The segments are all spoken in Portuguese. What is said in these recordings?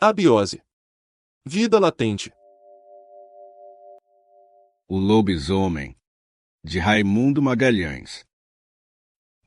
Abiose. Vida latente. O Lobisomem, de Raimundo Magalhães.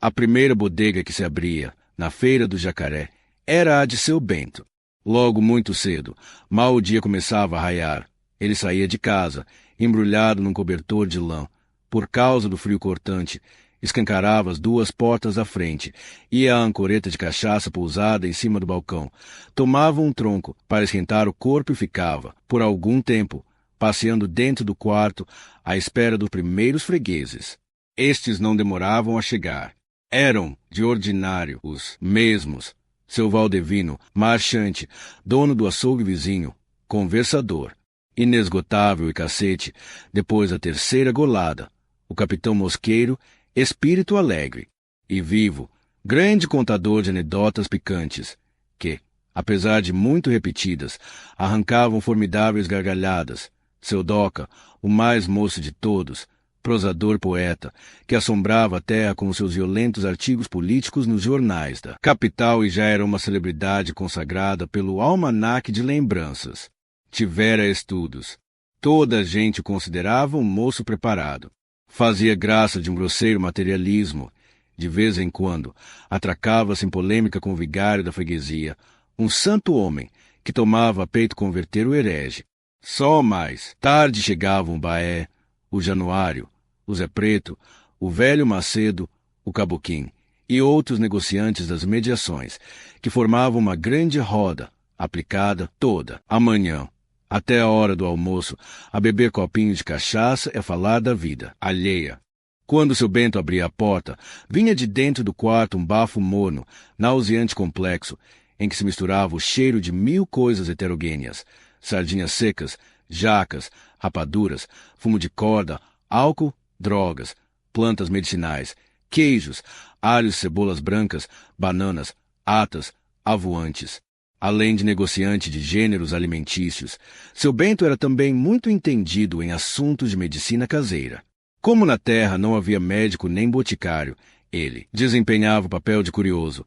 A primeira bodega que se abria, na Feira do Jacaré, era a de seu Bento. Logo muito cedo, mal o dia começava a raiar, ele saía de casa, embrulhado num cobertor de lã. Por causa do frio cortante, escancarava as duas portas da frente, ia a ancoreta de cachaça pousada em cima do balcão, tomava um tronco para esquentar o corpo e ficava, por algum tempo, passeando dentro do quarto, à espera dos primeiros fregueses. Estes não demoravam a chegar. Eram, de ordinário, os mesmos. Seu Valdevino, marchante, dono do açougue vizinho, conversador, inesgotável e cacete, depois da terceira golada, o capitão Mosqueiro, espírito alegre e vivo, grande contador de anedotas picantes, que, apesar de muito repetidas, arrancavam formidáveis gargalhadas. Seu Doca, o mais moço de todos, prosador poeta, que assombrava a terra com seus violentos artigos políticos nos jornais da capital e já era uma celebridade consagrada pelo almanaque de lembranças. Tivera estudos. Toda a gente o considerava um moço preparado. Fazia graça de um grosseiro materialismo. De vez em quando, atracava-se em polêmica com o vigário da freguesia, um santo homem que tomava a peito converter o herege. Só mais tarde chegavam o Baé, o Januário, o Zé Preto, o velho Macedo, o Caboquim e outros negociantes das mediações, que formavam uma grande roda, aplicada toda a manhã, até a hora do almoço, a beber copinhos de cachaça e a falar da vida alheia. Quando seu Bento abria a porta, vinha de dentro do quarto um bafo morno, nauseante complexo, em que se misturava o cheiro de 1000 coisas heterogêneas, sardinhas secas, jacas, rapaduras, fumo de corda, álcool, drogas, plantas medicinais, queijos, alhos e cebolas brancas, bananas, atas, avoantes. Além de negociante de gêneros alimentícios, seu Bento era também muito entendido em assuntos de medicina caseira. Como na terra não havia médico nem boticário, ele desempenhava o papel de curioso.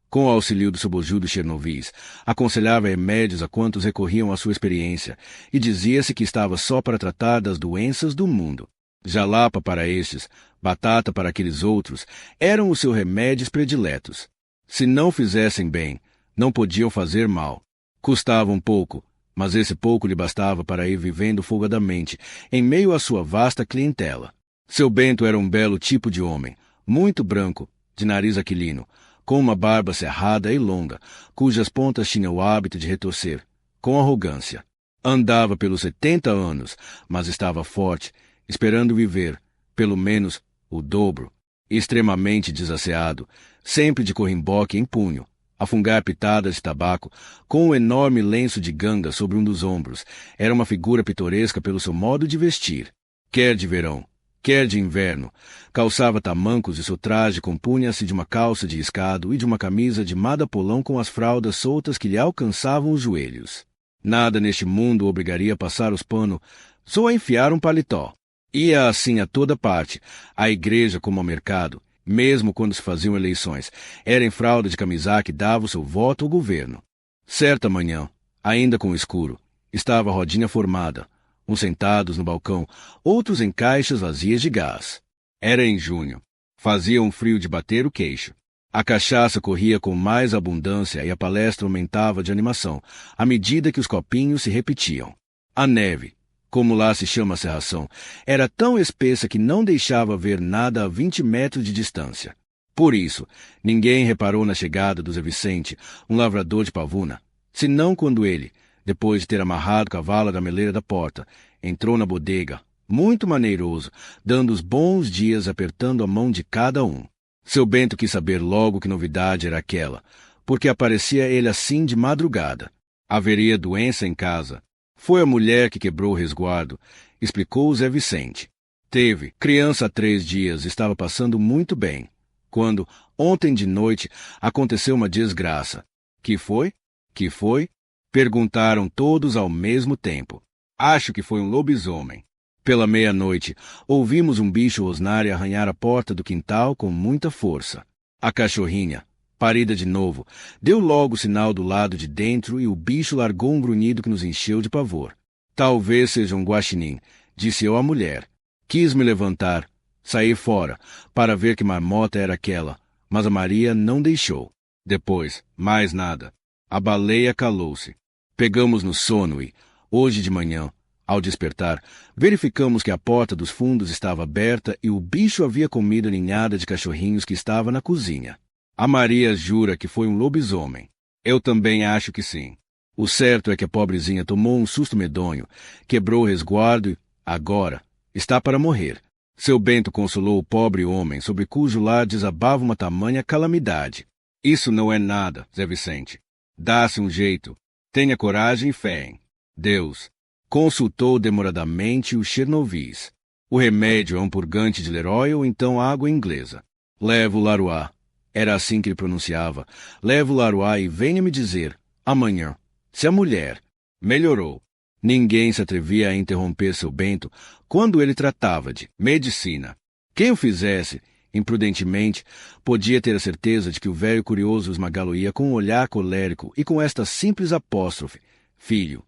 Com o auxílio do seu bojudo Chernovis, aconselhava remédios a quantos recorriam à sua experiência, e dizia-se que estava só para tratar das doenças do mundo. Jalapa para estes, batata para aqueles outros, eram os seus remédios prediletos. Se não fizessem bem, não podiam fazer mal. Custavam pouco, mas esse pouco lhe bastava para ir vivendo folgadamente, em meio à sua vasta clientela. Seu Bento era um belo tipo de homem, muito branco, de nariz aquilino, com uma barba cerrada e longa, cujas pontas tinham o hábito de retorcer, com arrogância. Andava pelos 70 anos, mas estava forte, esperando viver, pelo menos, o dobro, extremamente desasseado, sempre de corrimboque em punho, a fungar pitadas de tabaco, com um enorme lenço de ganga sobre um dos ombros. Era uma figura pitoresca pelo seu modo de vestir. Quer de verão, quer de inverno, calçava tamancos e seu traje compunha-se de uma calça de escado e de uma camisa de madapolão com as fraldas soltas que lhe alcançavam os joelhos. Nada neste mundo o obrigaria a passar os panos, só a enfiar um paletó. Ia assim a toda parte, à igreja como ao mercado, mesmo quando se faziam eleições. Era em fralda de camisaque que dava o seu voto ao governo. Certa manhã, ainda com o escuro, estava a rodinha formada, uns sentados no balcão, outros em caixas vazias de gás. Era em junho. Fazia um frio de bater o queixo. A cachaça corria com mais abundância e a palestra aumentava de animação, à medida que os copinhos se repetiam. A neve, como lá se chama a cerração, era tão espessa que não deixava ver nada a 20 metros de distância. Por isso, ninguém reparou na chegada do Zé Vicente, um lavrador de Pavuna, senão quando ele, depois de ter amarrado o cavalo à gameleira da porta, entrou na bodega, muito maneiroso, dando os bons dias apertando a mão de cada um. Seu Bento quis saber logo que novidade era aquela, porque aparecia ele assim de madrugada. Haveria doença em casa. Foi a mulher que quebrou o resguardo, explicou o Zé Vicente. Teve criança há 3 dias, estava passando muito bem, quando, ontem de noite, aconteceu uma desgraça. Que foi? Que foi? Perguntaram todos ao mesmo tempo. Acho que foi um lobisomem. Pela meia-noite, ouvimos um bicho rosnar e arranhar a porta do quintal com muita força. A cachorrinha, Parida de novo, deu logo sinal do lado de dentro e o bicho largou um grunhido que nos encheu de pavor. Talvez seja um guaxinim, disse eu à mulher. Quis me levantar, sair fora, para ver que marmota era aquela, mas a Maria não deixou. Depois, mais nada. A baleia calou-se. Pegamos no sono e, hoje de manhã, ao despertar, verificamos que a porta dos fundos estava aberta e o bicho havia comido a ninhada de cachorrinhos que estava na cozinha. A Maria jura que foi um lobisomem. Eu também acho que sim. O certo é que a pobrezinha tomou um susto medonho, quebrou o resguardo e, agora, está para morrer. Seu Bento consolou o pobre homem sobre cujo lar desabava uma tamanha calamidade. Isso não é nada, Zé Vicente. Dá-se um jeito. Tenha coragem e fé em Deus. Consultou demoradamente o Chernovis. O remédio é um purgante de Leroy ou então água inglesa. Leva o Larois. Era assim que ele pronunciava. Leva o Larois e venha me dizer, amanhã, se a mulher melhorou. Ninguém se atrevia a interromper seu Bento quando ele tratava de medicina. Quem o fizesse, imprudentemente, podia ter a certeza de que o velho curioso esmagá-lo-ia com um olhar colérico e com esta simples apóstrofe: filho.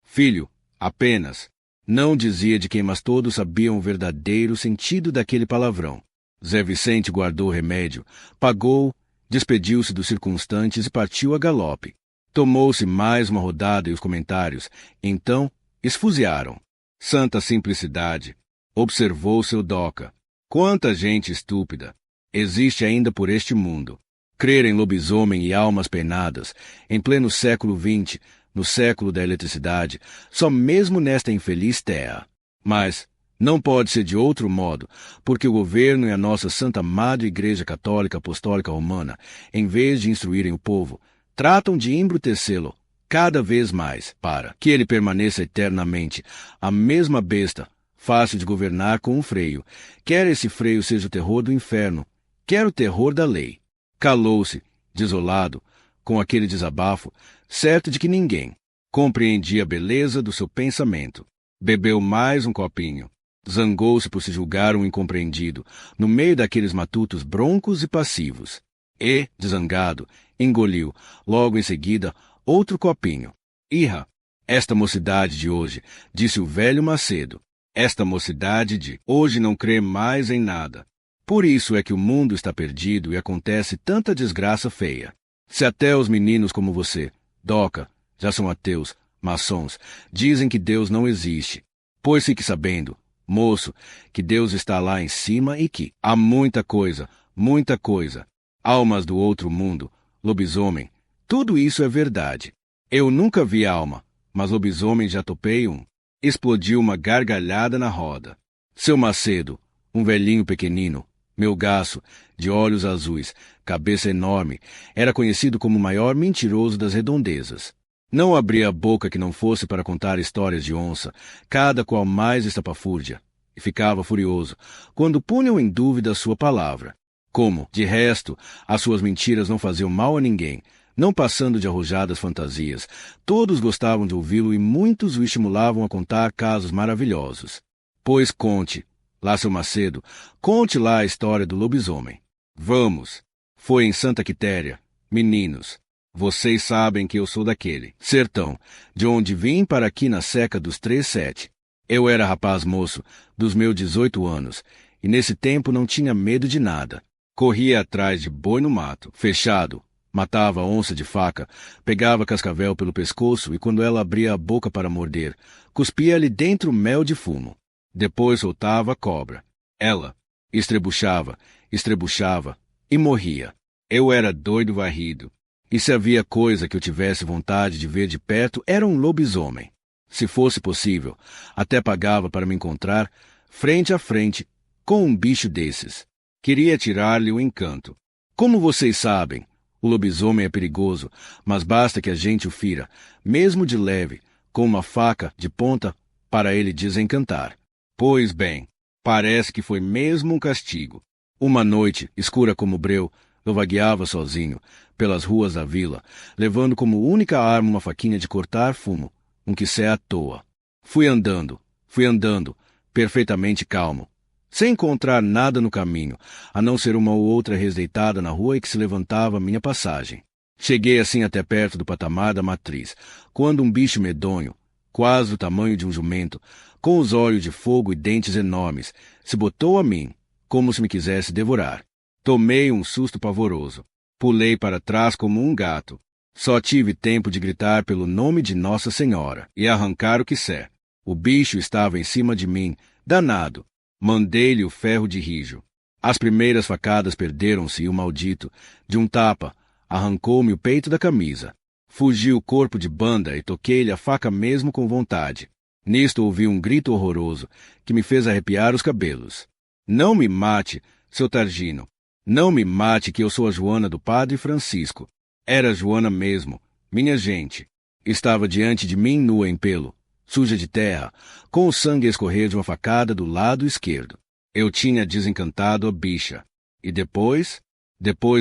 Filho, apenas. Não dizia de quem, mas todos sabiam o verdadeiro sentido daquele palavrão. Zé Vicente guardou o remédio, pagou, despediu-se dos circunstantes e partiu a galope. Tomou-se mais uma rodada e os comentários, então, esfuziaram. Santa simplicidade, observou seu Doca. Quanta gente estúpida existe ainda por este mundo. Crer em lobisomem e almas penadas, em pleno século XX, no século da eletricidade, só mesmo nesta infeliz terra. Mas não pode ser de outro modo, porque o governo e a nossa Santa Madre Igreja Católica Apostólica Romana, em vez de instruírem o povo, tratam de embrutecê-lo cada vez mais, para que ele permaneça eternamente a mesma besta, fácil de governar com um freio, quer esse freio seja o terror do inferno, quer o terror da lei. Calou-se, desolado, com aquele desabafo, certo de que ninguém compreendia a beleza do seu pensamento. Bebeu mais um copinho. Zangou-se por se julgar um incompreendido, no meio daqueles matutos broncos e passivos. E, desangado, engoliu, logo em seguida, outro copinho. Irra, esta mocidade de hoje, disse o velho Macedo, esta mocidade de hoje não crê mais em nada. Por isso é que o mundo está perdido e acontece tanta desgraça feia. Se até os meninos como você, Doca, já são ateus, maçons, dizem que Deus não existe, pois fique sabendo, moço, que Deus está lá em cima e que há muita coisa, almas do outro mundo, lobisomem, tudo isso é verdade. Eu nunca vi alma, mas lobisomem já topei um. Explodiu uma gargalhada na roda. Seu Macedo, um velhinho pequenino, melgaço, de olhos azuis, cabeça enorme, era conhecido como o maior mentiroso das redondezas. Não abria a boca que não fosse para contar histórias de onça, cada qual mais estapafúrdia, e ficava furioso quando punham em dúvida a sua palavra. Como, de resto, as suas mentiras não faziam mal a ninguém, não passando de arrojadas fantasias, todos gostavam de ouvi-lo e muitos o estimulavam a contar casos maravilhosos. Pois conte, lá seu Macedo, conte lá a história do lobisomem. Vamos. Foi em Santa Quitéria. Meninos, vocês sabem que eu sou daquele sertão, de onde vim para aqui na seca dos 37. Eu era rapaz moço, dos meus 18 anos, e nesse tempo não tinha medo de nada. Corria atrás de boi no mato, fechado, matava a onça de faca, pegava cascavel pelo pescoço e quando ela abria a boca para morder, cuspia-lhe dentro mel de fumo. Depois soltava a cobra. Ela estrebuchava e morria. Eu era doido varrido. E se havia coisa que eu tivesse vontade de ver de perto, era um lobisomem. Se fosse possível, até pagava para me encontrar, frente a frente, com um bicho desses. Queria tirar-lhe o encanto. Como vocês sabem, o lobisomem é perigoso, mas basta que a gente o fira, mesmo de leve, com uma faca de ponta, para ele desencantar. Pois bem, parece que foi mesmo um castigo. Uma noite, escura como breu, eu vagueava sozinho, pelas ruas da vila, levando como única arma uma faquinha de cortar fumo, um quissé à toa. Fui andando, perfeitamente calmo, sem encontrar nada no caminho, a não ser uma ou outra res deitada na rua e que se levantava à minha passagem. Cheguei assim até perto do patamar da matriz, quando um bicho medonho, quase do tamanho de um jumento, com os olhos de fogo e dentes enormes, se botou a mim, como se me quisesse devorar. Tomei um susto pavoroso. Pulei para trás como um gato. Só tive tempo de gritar pelo nome de Nossa Senhora e arrancar o quiçé. O bicho estava em cima de mim, danado. Mandei-lhe o ferro de rijo. As primeiras facadas perderam-se e o maldito, de um tapa, arrancou-me o peito da camisa. Fugi o corpo de banda e toquei-lhe a faca mesmo com vontade. Nisto ouvi um grito horroroso que me fez arrepiar os cabelos. Não me mate, seu Targino. Não me mate, que eu sou a Joana do Padre Francisco. Era Joana mesmo, minha gente. Estava diante de mim nua em pelo, suja de terra, com o sangue a escorrer de uma facada do lado esquerdo. Eu tinha desencantado a bicha. E depois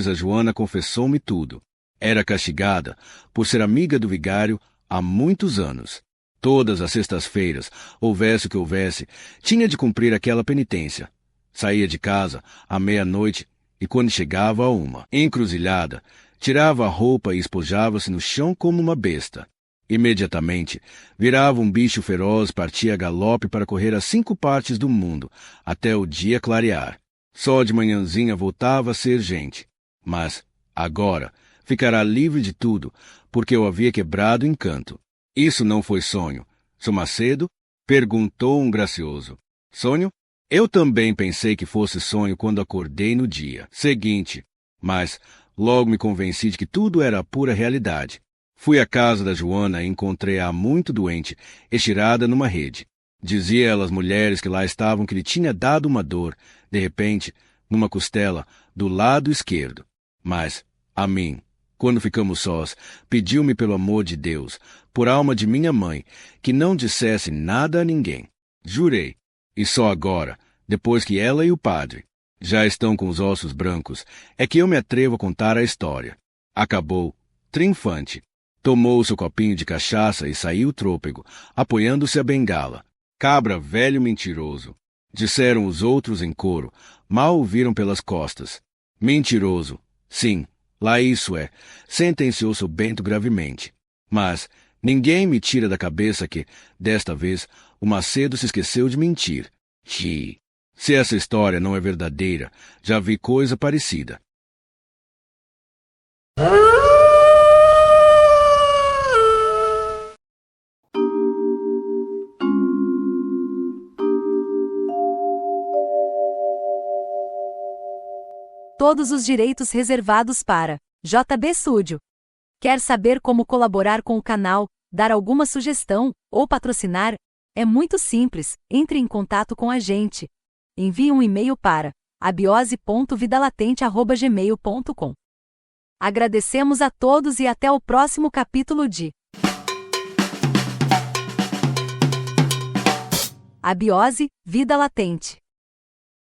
a Joana confessou-me tudo. Era castigada por ser amiga do vigário há muitos anos. Todas as sextas-feiras, houvesse o que houvesse, tinha de cumprir aquela penitência. Saía de casa à meia-noite e, quando chegava a uma encruzilhada, tirava a roupa e espojava-se no chão como uma besta. Imediatamente, virava um bicho feroz, partia a galope para correr às 5 partes do mundo, até o dia clarear. Só de manhãzinha voltava a ser gente. Mas, agora, ficará livre de tudo, porque eu havia quebrado o encanto. Isso não foi sonho. Seu Macedo? Perguntou um gracioso. Sonho? Eu também pensei que fosse sonho quando acordei no dia seguinte, mas logo me convenci de que tudo era a pura realidade. Fui à casa da Joana e encontrei-a muito doente, estirada numa rede. Dizia ela às mulheres que lá estavam que lhe tinha dado uma dor, de repente, numa costela, do lado esquerdo. Mas, a mim, quando ficamos sós, pediu-me pelo amor de Deus, por alma de minha mãe, que não dissesse nada a ninguém. Jurei. E só agora, depois que ela e o padre já estão com os ossos brancos, é que eu me atrevo a contar a história. Acabou, triunfante. Tomou seu copinho de cachaça e saiu trôpego, apoiando-se a bengala. Cabra velho mentiroso. Disseram os outros em coro, mal o viram pelas costas. Mentiroso. Sim, lá isso é, sentenciou seu Bento gravemente. Mas ninguém me tira da cabeça que, desta vez, o Macedo se esqueceu de mentir. Se essa história não é verdadeira, já vi coisa parecida. Todos os direitos reservados para JB Studio. Quer saber como colaborar com o canal, dar alguma sugestão ou patrocinar? É muito simples, entre em contato com a gente. Envie um e-mail para abiose.vidalatente@gmail.com. Agradecemos a todos e até o próximo capítulo de Abiose, Vida Latente.